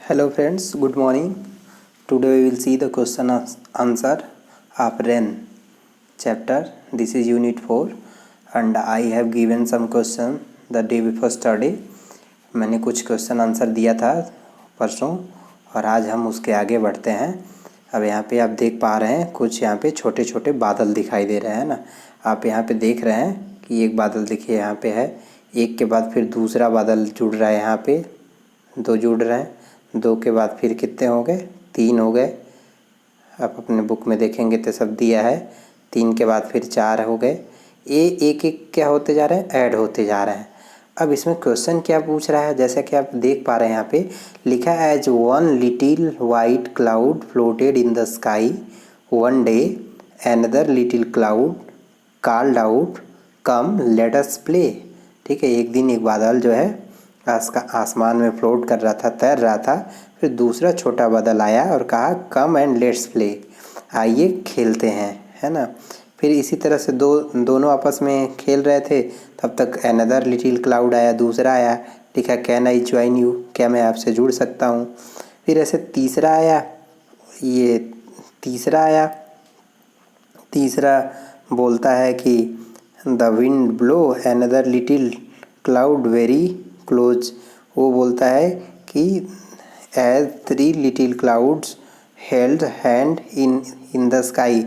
Hello friends, good morning. Today we will see the question answer of REN chapter. This is unit 4 and I have given some question the day before study. मैंने कुछ question answer दिया था परसों और आज हम उसके आगे बढ़ते हैं। अब यहाँ पे आप देख पा रहे हैं कुछ यहाँ पे छोटे छोटे बादल दिखाई दे रहे हैं ना। आप यहाँ पे देख रहे हैं कि एक बादल देखिए यहाँ पे है, एक के बाद फिर दूसरा बादल जुड़ रहा है, यहाँ पे दो जुड़ रहे हैं, दो के बाद फिर कितने हो गए, तीन हो गए। आप अपने बुक में देखेंगे तो सब दिया है। तीन के बाद फिर चार हो गए। एक एक क्या होते जा रहे हैं, ऐड होते जा रहे हैं। अब इसमें क्वेश्चन क्या पूछ रहा है, जैसा कि आप देख पा रहे हैं यहाँ पे लिखा है as one little white cloud floated in the sky one day another little cloud called out come let us play. ठीक है, एक दिन एक बादल जो है आसमान में फ्लोट कर रहा था, तैर रहा था। फिर दूसरा छोटा बादल आया और कहा कम एंड लेट्स प्ले, आइए खेलते हैं, है ना। फिर इसी तरह से दोनों आपस में खेल रहे थे। तब तक अनदर लिटिल क्लाउड आया, दूसरा आया, लिखा कैन आई ज्वाइन यू, क्या मैं आपसे जुड़ सकता हूँ। फिर ऐसे तीसरा आया, ये तीसरा आया, तीसरा बोलता है कि the wind blow another little cloud very close. वो बोलता है कि as three little clouds held hand in the sky,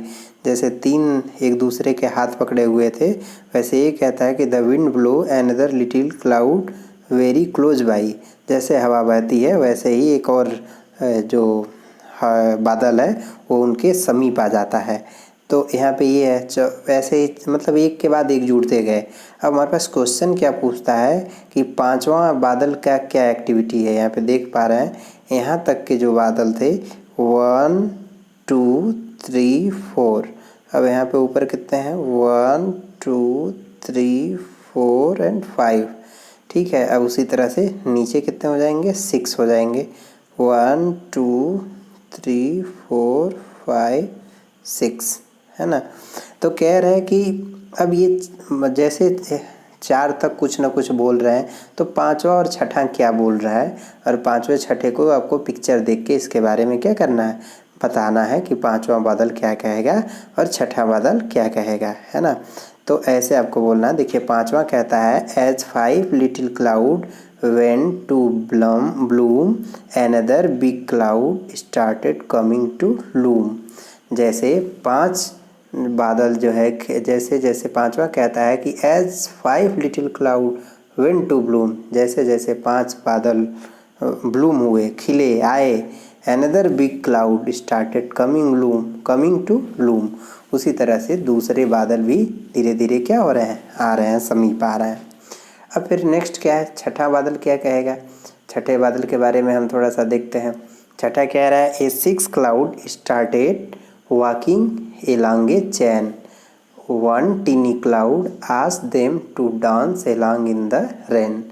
जैसे तीन एक दूसरे के हाथ पकड़े हुए थे, वैसे ये कहता है कि the wind blow another little cloud very close by, जैसे हवा बहती है वैसे ही एक और जो बादल है वो उनके समीप आ जाता है। तो यहाँ पे ये है वैसे ही, मतलब एक के बाद एक जुड़ते गए। अब हमारे पास क्वेश्चन क्या पूछता है कि पांचवा बादल का क्या एक्टिविटी है। यहाँ पे देख पा रहे हैं यहाँ तक के जो बादल थे 1 2 3 4। अब यहाँ पे ऊपर कितने हैं 1 2 3 4 एंड 5। ठीक है, अब उसी तरह से नीचे कितने हो जाएंगे, 6 हो जाएंगे। 1 2 3 4 5 6, है ना। तो कह रहे हैं कि अब ये जैसे 4 तक कुछ ना कुछ बोल रहे हैं, तो पांचवा और छठा क्या बोल रहा है, और पांचवे छठे को आपको पिक्चर देख के इसके बारे में क्या करना है, बताना है कि पांचवा बादल क्या कहेगा और छठा बादल क्या कहेगा, है ना। तो ऐसे आपको बोलना है। देखिए पांचवा कहता है as 5 little cloud went to bloom another big cloud started coming to loom। जैसे 5 बादल जो है, जैसे जैसे पांचवा कहता है कि as 5 little cloud went to bloom, जैसे जैसे 5 बादल ब्लूम हुए, खिले, आए, another big cloud started coming to loom, उसी तरह से दूसरे बादल भी धीरे धीरे क्या हो रहे हैं, आ रहे हैं, समीप आ रहे हैं। अब फिर नेक्स्ट क्या है, छठा बादल क्या कहेगा। छठे बादल के बारे में हम थोड़ा सा देखते हैं। छठा कह रहा है a 6 cloud started walking along a chain one tiny cloud asked them to dance along in the rain.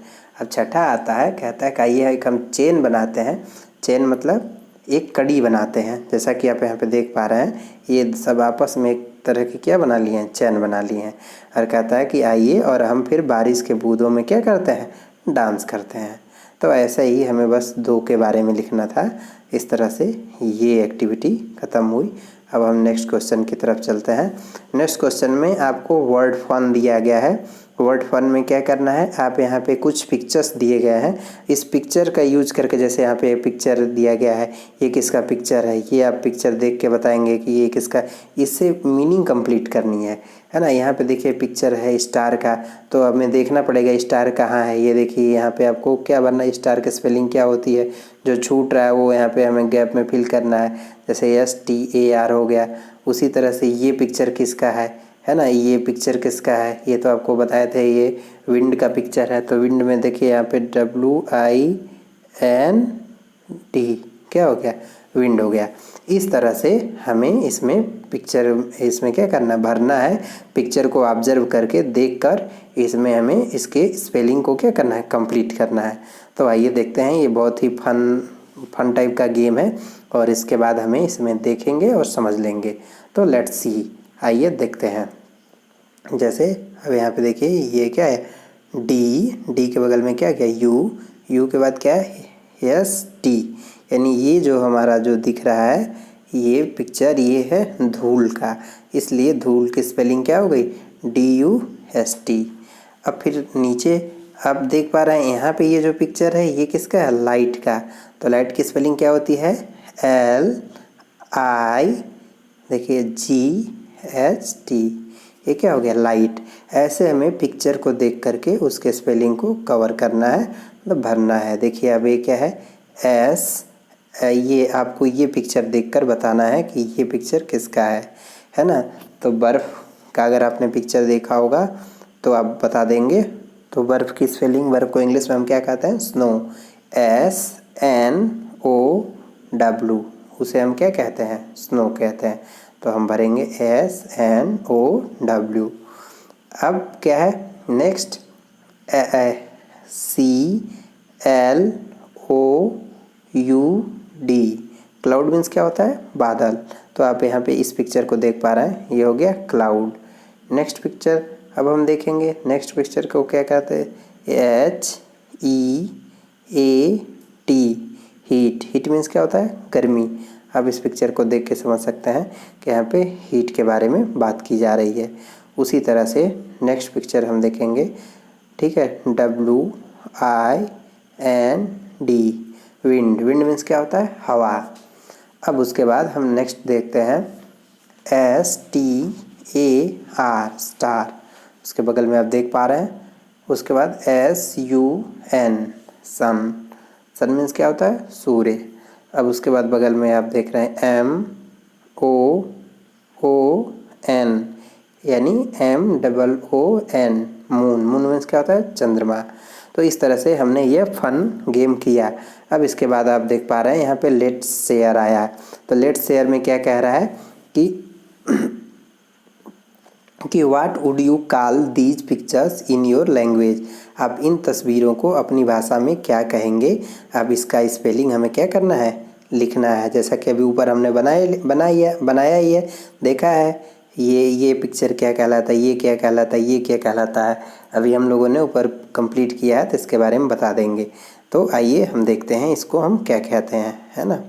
अब छठा आता है, कहता है कि आइए एक हम चेन बनाते हैं। चेन मतलब एक कड़ी बनाते हैं, जैसा कि आप यहाँ पे देख पा रहे हैं ये सब आपस में एक तरह की क्या बना लिए हैं, चैन बना लिए हैं। और कहता है कि आइए और हम फिर बारिश के बूंदों में क्या करते हैं, डांस करते हैं। तो ऐसा ही हमें बस 2 के बारे में लिखना था। इस तरह से ये एक्टिविटी ख़त्म हुई। अब हम नेक्स्ट क्वेश्चन की तरफ चलते हैं। नेक्स्ट क्वेश्चन में आपको वर्ड फन दिया गया है। वर्ड फन में क्या करना है, आप यहाँ पे कुछ पिक्चर्स दिए गए हैं, इस पिक्चर का यूज करके, जैसे यहाँ पे पिक्चर दिया गया है, ये किसका पिक्चर है, ये आप पिक्चर देख के बताएंगे कि ये किसका, इससे मीनिंग कंप्लीट करनी है ना। यहाँ पे देखिए पिक्चर है स्टार का, तो हमें देखना पड़ेगा स्टार कहाँ है। ये देखिए यहाँ पे आपको क्या बनना है, स्टार की स्पेलिंग क्या होती है, जो छूट रहा है वो यहाँ पे हमें गैप में फिल करना है, जैसे STAR हो गया। उसी तरह से ये पिक्चर किसका है ना, ये पिक्चर किसका है, ये तो आपको बताए थे, ये विंड का पिक्चर है। तो विंड में देखिए यहाँ पे WIND क्या हो गया, विंड हो गया। इस तरह से हमें इसमें पिक्चर, इसमें क्या करना है, भरना है। पिक्चर को ऑब्जर्व करके देखकर इसमें हमें इसके स्पेलिंग को क्या करना है, कंप्लीट करना है। तो आइए देखते हैं, ये बहुत ही फन टाइप का गेम है और इसके बाद हमें इसमें देखेंगे और समझ लेंगे। तो लेट्स सी, आइए देखते हैं। जैसे अब यहाँ पे देखिए ये क्या है, डी के बगल में क्या क्या, यू के बाद क्या है, ST। यानी ये जो हमारा जो दिख रहा है ये पिक्चर ये है धूल का, इसलिए धूल की स्पेलिंग क्या हो गई DUST। अब फिर नीचे आप देख पा रहे हैं यहाँ पे ये जो पिक्चर है ये किसका है लाइट का, तो लाइट की स्पेलिंग क्या होती है LI देखिए GHT, ये क्या हो गया लाइट। ऐसे हमें पिक्चर को देख करके उसके स्पेलिंग को कवर करना है, मतलब भरना है। देखिए अब ये क्या है S, ये आपको ये पिक्चर देखकर बताना है कि ये पिक्चर किसका है ना। तो बर्फ़ का अगर आपने पिक्चर देखा होगा तो आप बता देंगे। तो बर्फ़ की स्पेलिंग, बर्फ़ को इंग्लिश में हम क्या कहते हैं स्नो, SNOW, उसे हम क्या कहते हैं स्नो कहते हैं। तो हम भरेंगे SNOW। अब क्या है नेक्स्ट CLOUD, क्लाउड मीन्स क्या होता है बादल। तो आप यहाँ पे इस पिक्चर को देख पा रहे हैं, ये हो गया क्लाउड। नेक्स्ट पिक्चर अब हम देखेंगे, नेक्स्ट पिक्चर को क्या कहते हैं HEAT, हीट। हीट मीन्स क्या होता है गर्मी। अब इस पिक्चर को देख के समझ सकते हैं कि यहाँ पे हीट के बारे में बात की जा रही है। उसी तरह से नेक्स्ट पिक्चर हम देखेंगे, ठीक है WIND, विंड। विंड मीन्स क्या होता है हवा। अब उसके बाद हम नेक्स्ट देखते हैं STAR, स्टार। उसके बगल में आप देख पा रहे हैं। उसके बाद SUN, सन। सन मीन्स क्या होता है सूर्य। अब उसके बाद बगल में आप देख रहे हैं MOON, यानी MOON, मून। मून मीन्स क्या होता है चंद्रमा। तो इस तरह से हमने ये फन गेम किया। अब इसके बाद आप देख पा रहे हैं यहाँ पे लेट्स शेयर आया है। तो लेट्स शेयर में क्या कह रहा है कि what would you call these pictures in your language, आप इन तस्वीरों को अपनी भाषा में क्या कहेंगे। अब इसका स्पेलिंग हमें क्या करना है लिखना है, जैसा कि अभी ऊपर हमने बनाया ही है, देखा है ये पिक्चर क्या कहलाता है, ये क्या कहलाता है, ये क्या कहलाता है। अभी हम लोगों ने ऊपर कंप्लीट किया है तो इसके बारे में बता देंगे। तो आइए हम देखते हैं इसको हम क्या कहते हैं, है ना।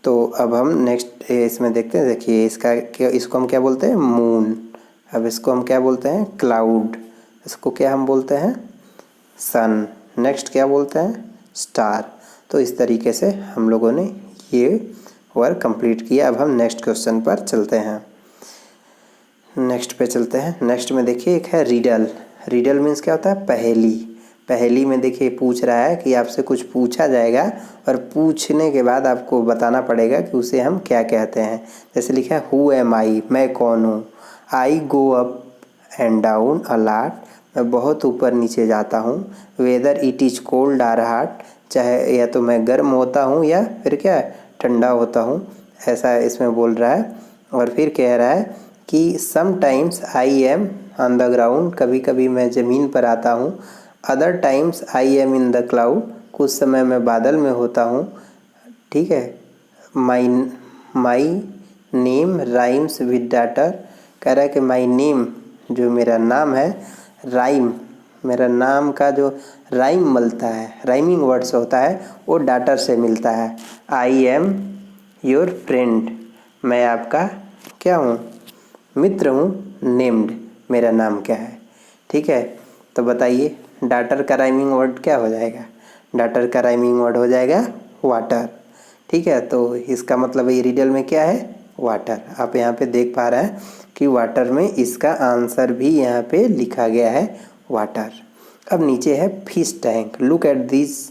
तो अब हम नेक्स्ट इसमें देखते हैं। देखिए इसको हम क्या बोलते हैं मून। अब इसको हम क्या बोलते हैं क्लाउड। इसको क्या हम बोलते हैं सन। नेक्स्ट क्या बोलते हैं स्टार। तो इस तरीके से हम लोगों ने ये वर्क कंप्लीट किया। अब हम नेक्स्ट क्वेश्चन पर चलते हैं। नेक्स्ट पे चलते हैं। नेक्स्ट में देखिए एक है रीडल। रीडल मीन्स क्या होता है पहेली। पहेली में देखिए पूछ रहा है कि आपसे कुछ पूछा जाएगा और पूछने के बाद आपको बताना पड़ेगा कि उसे हम क्या कहते हैं। जैसे लिखा है हु एम आई, मैं कौन हूँ। I go up and down a lot, मैं बहुत ऊपर नीचे जाता हूँ। Whether it is cold or hot, चाहे या तो मैं गर्म होता हूँ या फिर क्या ठंडा होता हूँ, ऐसा इसमें बोल रहा है। और फिर कह रहा है कि sometimes I am on the ground, कभी कभी मैं ज़मीन पर आता हूँ। Other times I am in the cloud, कुछ समय मैं बादल में होता हूँ। ठीक है। My name rhymes with daughter, कह रहा है कि माई नेम जो मेरा नाम है, राइम मेरा नाम का जो राइम मिलता है, राइमिंग वर्ड्स होता है वो डाटर से मिलता है। आई एम योर फ्रेंड, मैं आपका क्या हूँ मित्र हूँ। नेम्ड, मेरा नाम क्या है। ठीक है। तो बताइए डाटर का राइमिंग वर्ड क्या हो जाएगा। डाटर का राइमिंग वर्ड हो जाएगा वाटर। ठीक है। तो इसका मतलब ये रिडल में क्या है वाटर। आप यहाँ पे देख पा रहे हैं कि वाटर में इसका आंसर भी यहाँ पे लिखा गया है वाटर। अब नीचे है fish tank. Look at this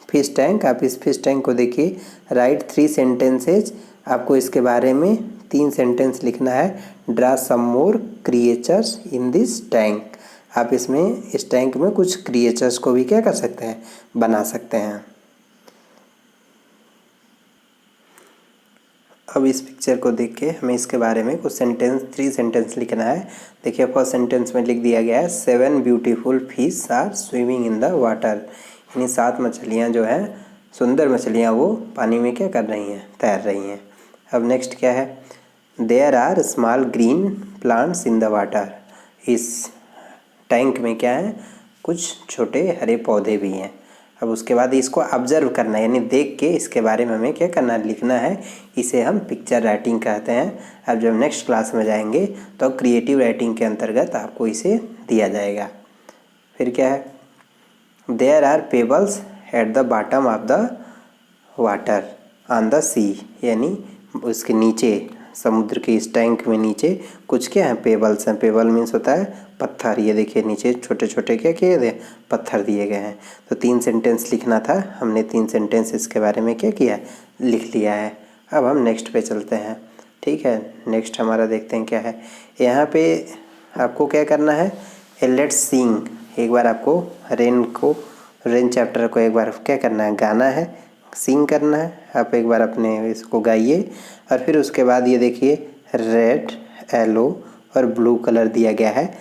fish tank. आप इस फिश टैंक को देखिए। राइट 3 सेंटेंसेज, आपको इसके बारे में 3 सेंटेंस लिखना है। Draw some more creatures in this tank, आप इसमें इस टैंक में कुछ क्रिएचर्स को भी क्या कर सकते हैं बना सकते हैं। अब इस पिक्चर को देख के हमें इसके बारे में कुछ 3 सेंटेंस लिखना है। देखिए फर्स्ट सेंटेंस में लिख दिया गया है 7 beautiful fish are swimming in the water, यानी 7 मछलियाँ जो हैं सुंदर मछलियाँ वो पानी में क्या कर रही हैं तैर रही हैं। अब नेक्स्ट क्या है there are small green plants in the water, इस टैंक में क्या है कुछ छोटे हरे पौधे भी हैं। अब उसके बाद इसको ऑब्जर्व करना है, यानी देख के इसके बारे में हमें क्या करना है, लिखना है। इसे हम पिक्चर राइटिंग कहते हैं। अब जब नेक्स्ट क्लास में जाएंगे तो क्रिएटिव राइटिंग के अंतर्गत आपको इसे दिया जाएगा। फिर क्या है, there are pebbles at the bottom of the water on the sea, यानी उसके नीचे समुद्र के इस टैंक में नीचे कुछ क्या है, पेबल्स हैं। पेबल मीन्स होता है पत्थर। ये देखिए नीचे छोटे छोटे क्या किए थे, पत्थर दिए गए हैं। तो 3 सेंटेंस लिखना था, हमने 3 सेंटेंस इसके बारे में क्या किया, लिख लिया है। अब हम नेक्स्ट पे चलते हैं। ठीक है, नेक्स्ट हमारा देखते हैं क्या है। यहाँ पे आपको क्या करना है, लेट्स सिंग। एक बार आपको रेन चैप्टर को एक बार क्या करना है, गाना है, सिंग करना है। आप एक बार अपने इसको गाइए और फिर उसके बाद ये देखिए रेड, येलो और ब्लू कलर दिया गया है।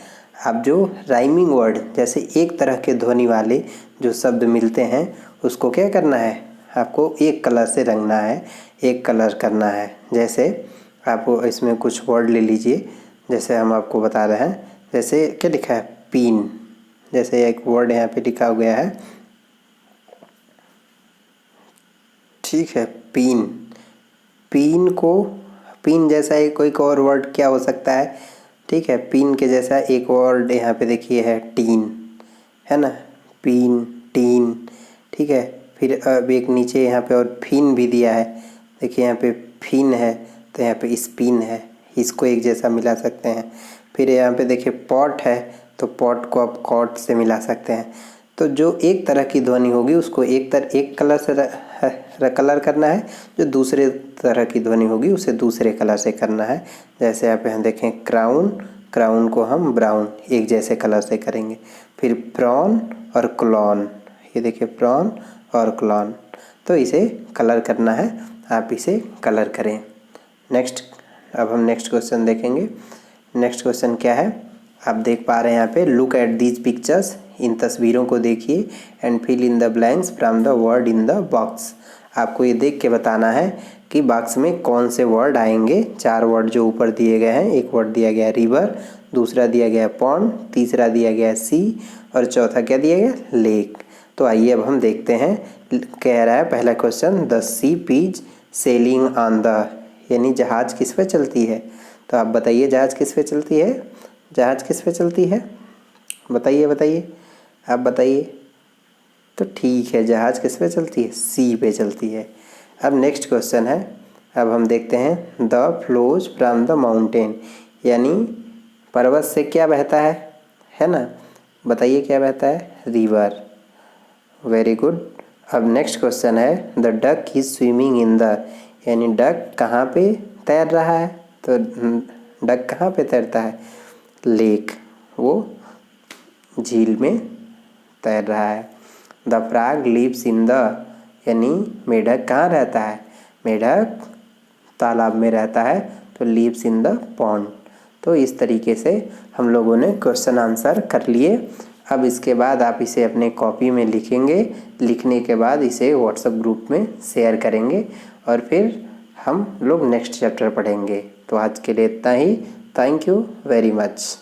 अब जो राइमिंग वर्ड, जैसे एक तरह के ध्वनि वाले जो शब्द मिलते हैं उसको क्या करना है, आपको एक कलर से रंगना है, एक कलर करना है। जैसे आप इसमें कुछ वर्ड ले लीजिए, जैसे हम आपको बता रहे हैं। जैसे क्या लिखा है, पिन। जैसे एक वर्ड यहाँ पे लिखा गया है, ठीक है, पिन। पिन को, पिन जैसा एक कोई और वर्ड क्या हो सकता है, ठीक है, पिन के जैसा एक वर्ड यहाँ पे देखिए है टीन, है ना, पिन, टीन, ठीक है। फिर अब एक नीचे यहाँ पे और फिन भी दिया है, देखिए यहाँ पे फिन है तो यहाँ पे स्पिन है, इसको एक जैसा मिला सकते हैं। फिर यहाँ पे देखिए पॉट है तो पॉट को आप कॉट से मिला सकते हैं। तो जो एक तरह की ध्वनि होगी उसको एक कलर से कलर करना है, जो दूसरे तरह की ध्वनि होगी उसे दूसरे कलर से करना है। जैसे आप यहाँ देखें क्राउन, क्राउन को हम ब्राउन एक जैसे कलर से करेंगे। फिर प्रॉन और क्लॉन, ये देखिए प्रॉन और क्लॉन, तो इसे कलर करना है, आप इसे कलर करें। नेक्स्ट, अब हम नेक्स्ट क्वेश्चन देखेंगे। नेक्स्ट क्वेश्चन क्या है, आप देख पा रहे हैं यहाँ पे, लुक एट दीज पिक्चर्स, इन तस्वीरों को देखिए, and fill in the blanks from the word in the box. आपको ये देख के बताना है कि बॉक्स में कौन से वर्ड आएंगे। 4 वर्ड जो ऊपर दिए गए हैं, एक वर्ड दिया गया है रिवर, दूसरा दिया गया है पॉन्ड, तीसरा दिया गया है सी और चौथा क्या दिया गया, लेक। तो आइए अब हम देखते हैं। कह रहा है पहला question, the ship is selling on the, यानी जहाज़ किस पे चलती है। तो आप बताइए जहाज़ किस पे चलती है, जहाज़ किस पे चलती है, बताइए बताइए, आप बताइए। तो ठीक है, जहाज़ किस पे चलती है, सी पे चलती है। अब नेक्स्ट क्वेश्चन है, अब हम देखते हैं, the flows from the mountain, यानी पर्वत से क्या बहता है ना, बताइए क्या बहता है, रिवर। Very good. अब नेक्स्ट क्वेश्चन है, the duck is swimming in the, यानी डक कहाँ पे तैर रहा है, तो डक कहाँ पे तैरता है, लेक, वो झील में तैर रहा है। The frog lives in the, यानी मेढक कहाँ रहता है, मेढक तालाब में रहता है, तो लिव्स इन द पॉन्ड। तो इस तरीके से हम लोगों ने क्वेश्चन आंसर कर लिए। अब इसके बाद आप इसे अपने कॉपी में लिखेंगे, लिखने के बाद इसे व्हाट्सएप ग्रुप में शेयर करेंगे और फिर हम लोग नेक्स्ट चैप्टर पढ़ेंगे। तो आज के लिए इतना ही। Thank you very much.